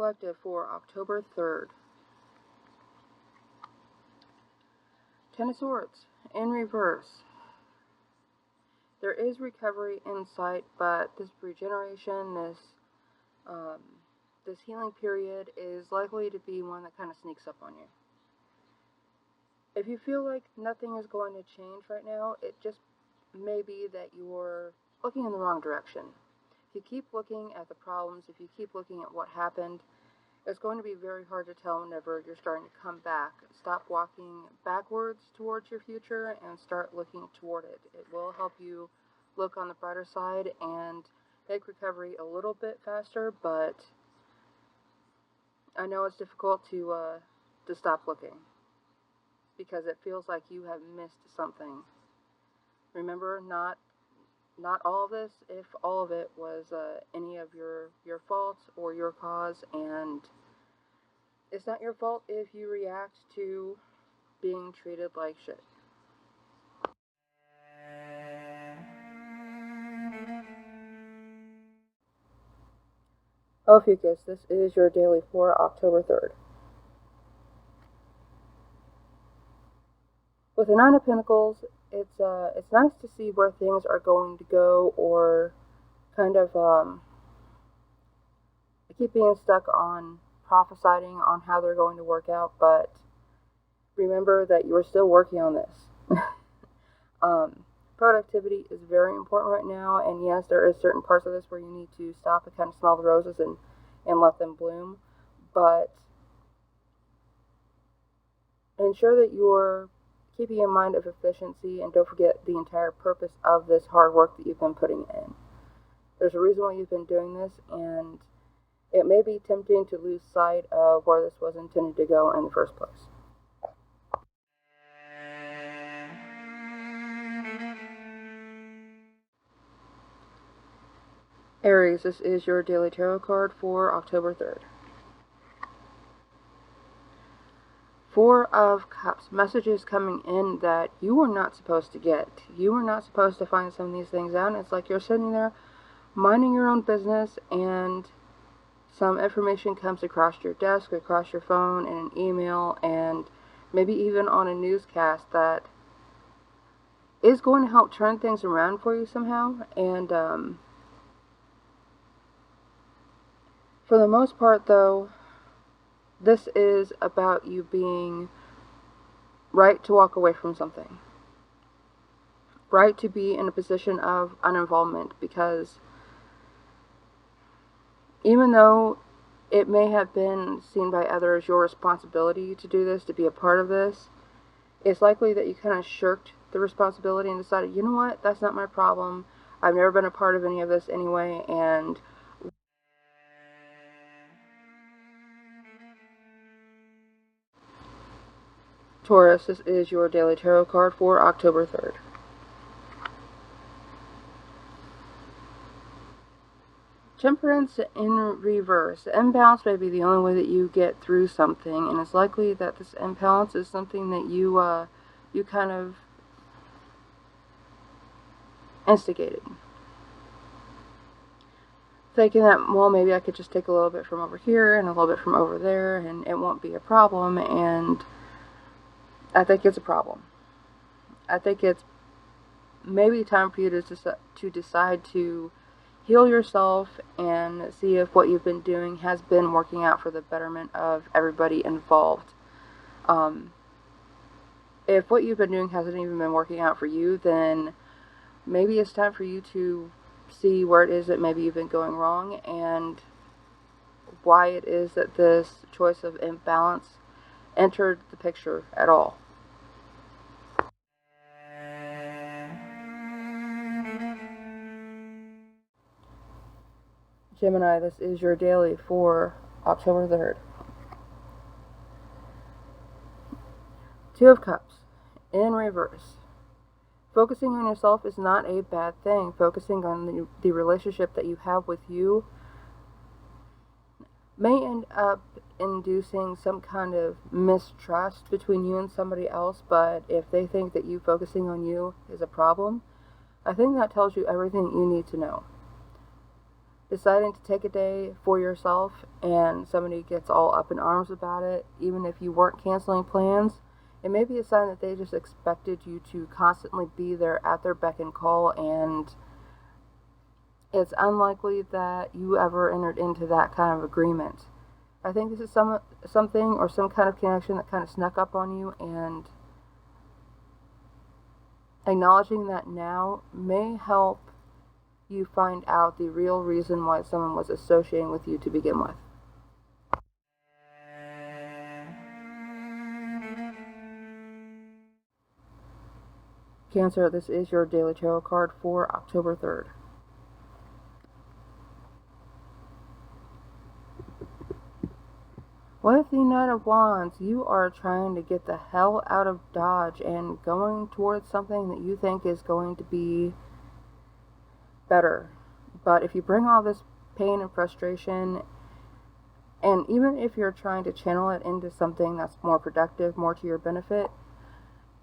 Collective for October 3rd. Ten of Swords in reverse. There is recovery in sight, but this regeneration, this healing period is likely to be one that kind of sneaks up on you. If you feel like nothing is going to change right now, it just may be that you're looking in the wrong direction. If you keep looking at the problems, if you keep looking at what happened, it's going to be very hard to tell whenever you're starting to come back. Stop walking backwards towards your future and start looking toward it. It will help you look on the brighter side and make recovery a little bit faster, but I know it's difficult to stop looking because it feels like you have missed something. Remember, not all of this, if all of it was any of your fault or your cause, and it's not your fault if you react to being treated like shit. Ophiuchus, this is your daily for October 3rd. With the Nine of Pentacles, it's nice to see where things are going to go, or kind of keep being stuck on prophesying on how they're going to work out, but remember that you are still working on this. Productivity is very important right now, and yes, there is certain parts of this where you need to stop and kind of smell the roses and let them bloom, but ensure that you're keeping in mind of efficiency, and don't forget the entire purpose of this hard work that you've been putting in. There's a reason why you've been doing this, and it may be tempting to lose sight of where this was intended to go in the first place. Aries, this is your daily tarot card for October 3rd. Four of Cups, messages coming in that you were not supposed to get. You were not supposed to find some of these things out. It's like you're sitting there minding your own business, and some information comes across your desk, across your phone, in an email, and maybe even on a newscast that is going to help turn things around for you somehow. And for the most part, though, this is about you being right to walk away from something. Right to be in a position of uninvolvement, because even though it may have been seen by others your responsibility to do this, to be a part of this, it's likely that you kind of shirked the responsibility and decided, you know what, that's not my problem. I've never been a part of any of this anyway, and Taurus, this is your daily tarot card for October 3rd. Temperance in reverse. Imbalance may be the only way that you get through something, and it's likely that this imbalance is something that you kind of instigated. Thinking that, well, maybe I could just take a little bit from over here and a little bit from over there, and it won't be a problem, and I think it's a problem. I think it's maybe time for you to decide to heal yourself and see if what you've been doing has been working out for the betterment of everybody involved. If what you've been doing hasn't even been working out for you, then maybe it's time for you to see where it is that maybe you've been going wrong, and why it is that this choice of imbalance entered the picture at all. Gemini, this is your daily for October 3rd. Two of Cups in reverse. Focusing on yourself is not a bad thing. Focusing on the relationship that you have with you may end up inducing some kind of mistrust between you and somebody else, but if they think that you focusing on you is a problem, I think that tells you everything you need to know. deciding to take a day for yourself and somebody gets all up in arms about it, even if you weren't canceling plans, it may be a sign that they just expected you to constantly be there at their beck and call, and it's unlikely that you ever entered into that kind of agreement. I think this is something or some kind of connection that kind of snuck up on you, and acknowledging that now may help you find out the real reason why someone was associating with you to begin with. Cancer, this is your daily tarot card for October 3rd. With the Knight of Wands, you are trying to get the hell out of Dodge and going towards something that you think is going to be better. But if you bring all this pain and frustration, and even if you're trying to channel it into something that's more productive, more to your benefit,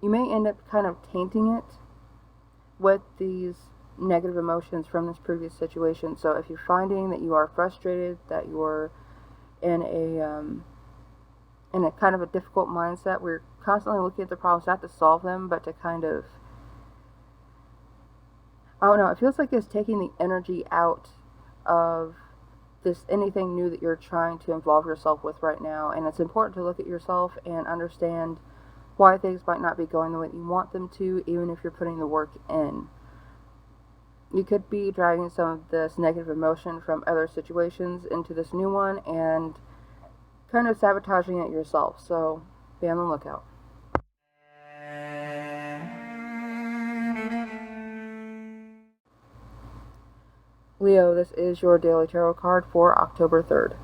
you may end up kind of tainting it with these negative emotions from this previous situation. So if you're finding that you are frustrated, that you're in a kind of a difficult mindset where you're constantly looking at the problems not to solve them, but to kind of, I don't know, it feels like it's taking the energy out of this anything new that you're trying to involve yourself with right now. And it's important to look at yourself and understand why things might not be going the way that you want them to, even if you're putting the work in. You could be dragging some of this negative emotion from other situations into this new one and kind of sabotaging it yourself. So be on the lookout. Leo, this is your daily tarot card for October 3rd.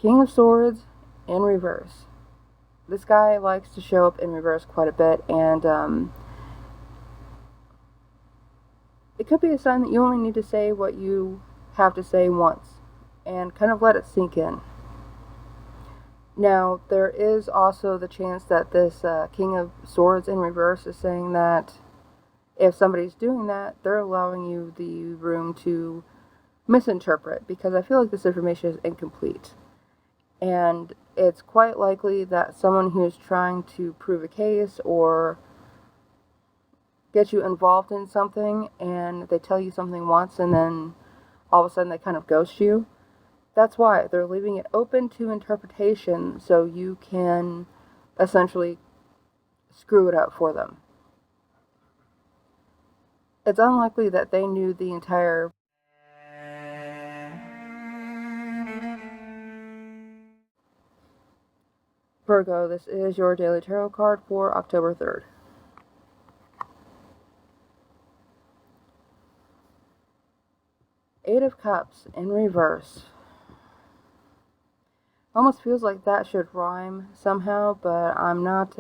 King of Swords in reverse. This guy likes to show up in reverse quite a bit, and it could be a sign that you only need to say what you have to say once and kind of let it sink in. Now, there is also the chance that this King of Swords in reverse is saying that if somebody's doing that, they're allowing you the room to misinterpret, because I feel like this information is incomplete. And it's quite likely that someone who is trying to prove a case or get you involved in something, and they tell you something once and then all of a sudden they kind of ghost you. That's why they're leaving it open to interpretation, so you can essentially screw it up for them. It's unlikely that they knew the entire Virgo, this is your daily tarot card for October 3rd. Eight of Cups in reverse. Almost feels like that should rhyme somehow, but I'm not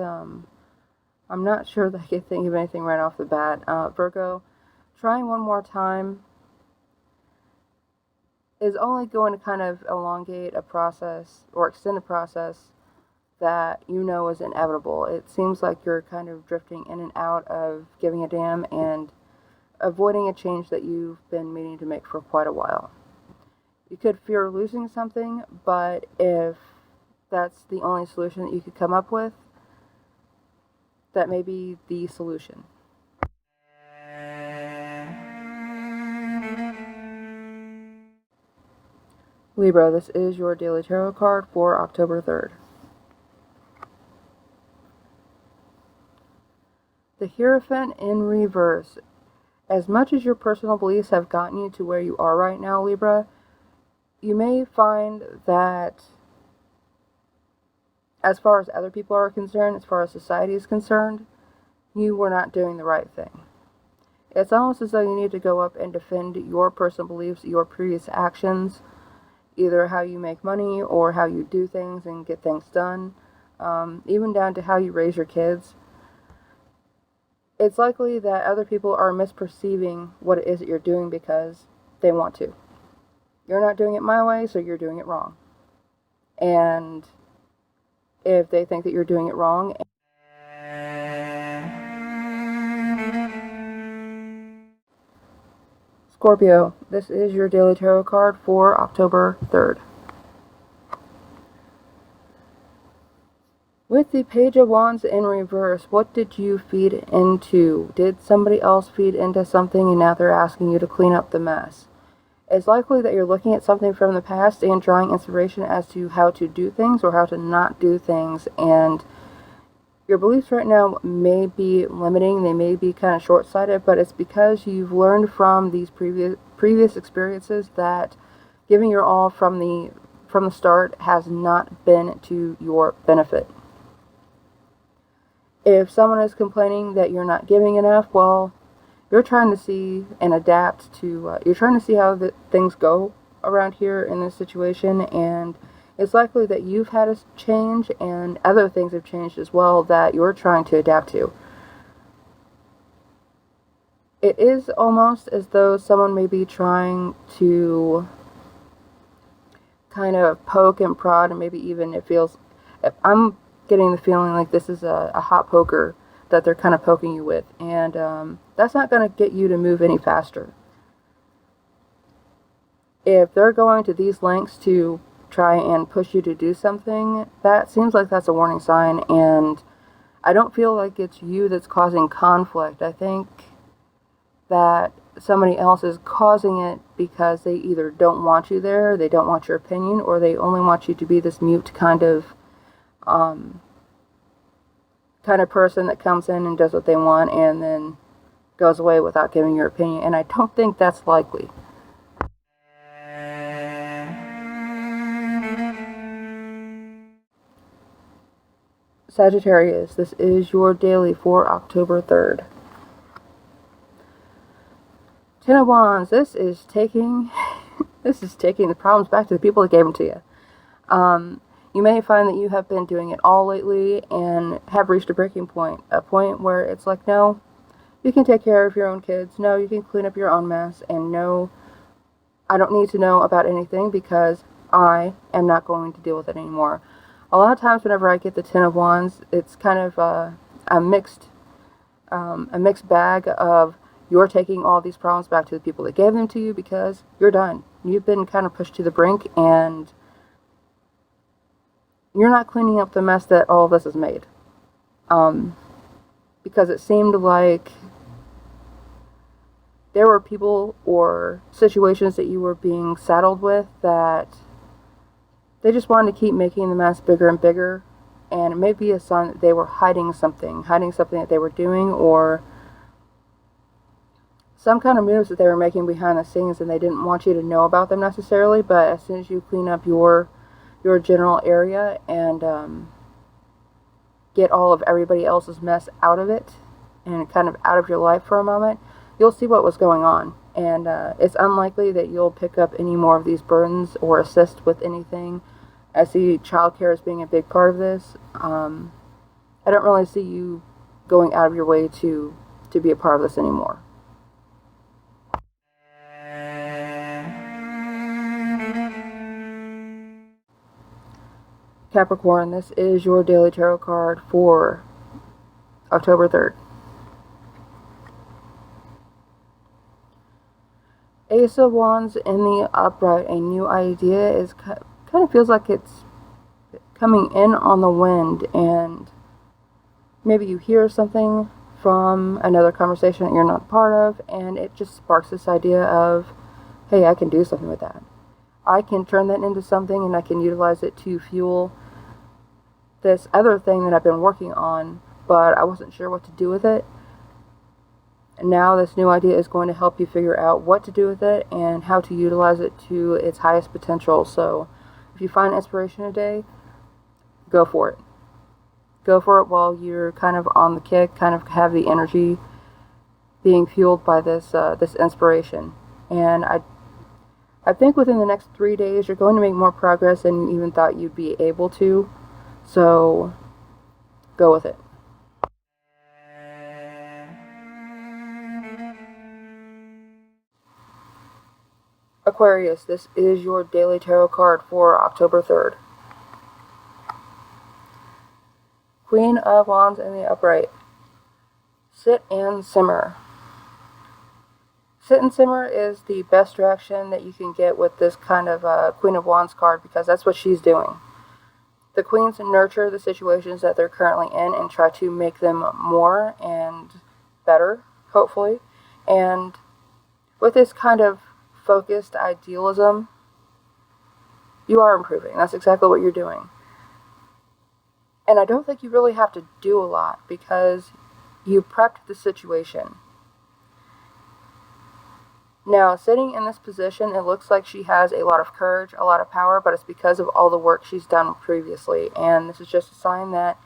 sure that I can think of anything right off the bat. Virgo, trying one more time is only going to kind of elongate a process or extend a process that you know is inevitable. It seems like you're kind of drifting in and out of giving a damn and avoiding a change that you've been meaning to make for quite a while. You could fear losing something, but if that's the only solution that you could come up with, that may be the solution. Libra, this is your daily tarot card for October 3rd. The Hierophant in reverse. As much as your personal beliefs have gotten you to where you are right now, Libra, you may find that as far as other people are concerned, as far as society is concerned, you were not doing the right thing. It's almost as though you need to go up and defend your personal beliefs, your previous actions, either how you make money or how you do things and get things done, even down to how you raise your kids. It's likely that other people are misperceiving what it is that you're doing because they want to. You're not doing it my way, so you're doing it wrong. And if they think that you're doing it wrong, Scorpio, this is your daily tarot card for October 3rd. With the Page of Wands in reverse, what did you feed into? Did somebody else feed into something and now they're asking you to clean up the mess? It's likely that you're looking at something from the past and drawing inspiration as to how to do things or how to not do things, and your beliefs right now may be limiting, they may be kind of short-sighted, but it's because you've learned from these previous experiences that giving your all from the start has not been to your benefit. If someone is complaining that you're not giving enough, well, you're trying to see and adapt to, you're trying to see how things go around here in this situation, and it's likely that you've had a change and other things have changed as well that you're trying to adapt to. It is almost as though someone may be trying to kind of poke and prod, and maybe even it feels, I'm getting the feeling like this is a hot poker that they're kind of poking you with, and that's not going to get you to move any faster. If they're going to these lengths to try and push you to do something, that seems like that's a warning sign, and I don't feel like it's you that's causing conflict. I think that somebody else is causing it because they either don't want you there, they don't want your opinion, or they only want you to be this mute kind of person that comes in and does what they want and then goes away without giving your opinion, and I don't think that's likely. Sagittarius, this is your daily for October 3rd. Ten of Wands, this is taking the problems back to the people that gave them to you. You may find that you have been doing it all lately and have reached a breaking point, a point where it's like, no, you can take care of your own kids, no, you can clean up your own mess, and no, I don't need to know about anything because I am not going to deal with it anymore. A lot of times whenever I get the Ten of Wands, it's kind of a mixed bag of you're taking all these problems back to the people that gave them to you because you're done. You've been kind of pushed to the brink, and you're not cleaning up the mess that all of this has made. Because it seemed like there were people or situations that you were being saddled with that they just wanted to keep making the mess bigger and bigger, and it may be a sign that they were hiding something that they were doing, or some kind of moves that they were making behind the scenes, and they didn't want you to know about them necessarily, but as soon as you clean up your general area and get all of everybody else's mess out of it and kind of out of your life for a moment, you'll see what was going on, and it's unlikely that you'll pick up any more of these burdens or assist with anything. I see childcare as being a big part of this. I don't really see you going out of your way to be a part of this anymore. Capricorn, this is your daily tarot card for October 3rd. Ace of Wands in the upright. A new idea is kind of feels like it's coming in on the wind, and maybe you hear something from another conversation that you're not part of, and it just sparks this idea of, hey, I can do something with that. I can turn that into something, and I can utilize it to fuel this other thing that I've been working on, but I wasn't sure what to do with it. And now this new idea is going to help you figure out what to do with it and how to utilize it to its highest potential. So if you find inspiration today, go for it. Go for it while you're kind of on the kick, kind of have the energy being fueled by this inspiration. And I think within the next 3 days you're going to make more progress than you even thought you'd be able to. So go with it. Aquarius, this is your daily tarot card for October 3rd. Queen of Wands in the upright. Sit and simmer. Sit and simmer is the best direction that you can get with this kind of Queen of Wands card, because that's what she's doing. The queens nurture the situations that they're currently in and try to make them more and better, hopefully. And with this kind of focused idealism, you are improving. That's exactly what you're doing. And I don't think you really have to do a lot, because you prepped the situation. Now, sitting in this position, it looks like she has a lot of courage, a lot of power, but it's because of all the work she's done previously. And this is just a sign that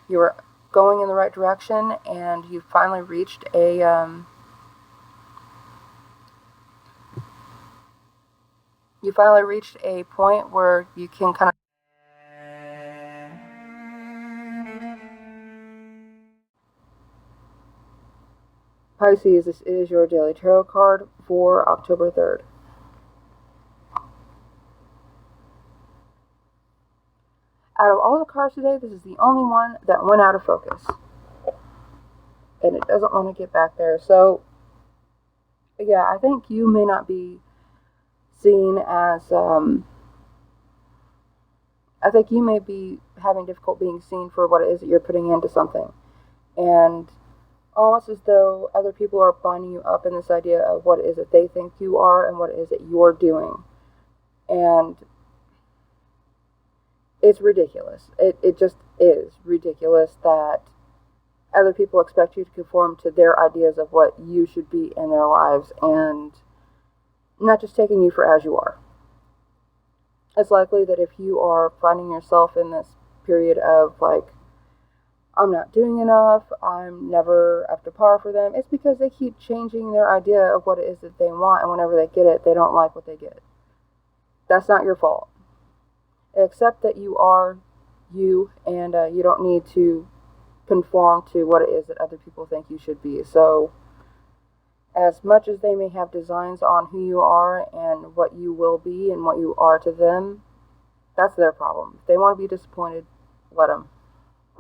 you're going in the right direction, and you've finally reached a point where you can kind of Pisces, this is your daily tarot card for October 3rd. Out of all the cards today, this is the only one that went out of focus. And it doesn't want to get back there. So, yeah, I think you may not be seen as, I think you may be having difficulty being seen for what it is that you're putting into something. And almost as though other people are binding you up in this idea of what it is that they think you are and what it is that you're doing. And it's ridiculous. It just is ridiculous that other people expect you to conform to their ideas of what you should be in their lives, and not just taking you for as you are. It's likely that if you are finding yourself in this period of like, I'm not doing enough, I'm never up to par for them, it's because they keep changing their idea of what it is that they want, and whenever they get it, they don't like what they get. That's not your fault. Accept that you are you, and you don't need to conform to what it is that other people think you should be. So, as much as they may have designs on who you are and what you will be and what you are to them, that's their problem. If they want to be disappointed, let them.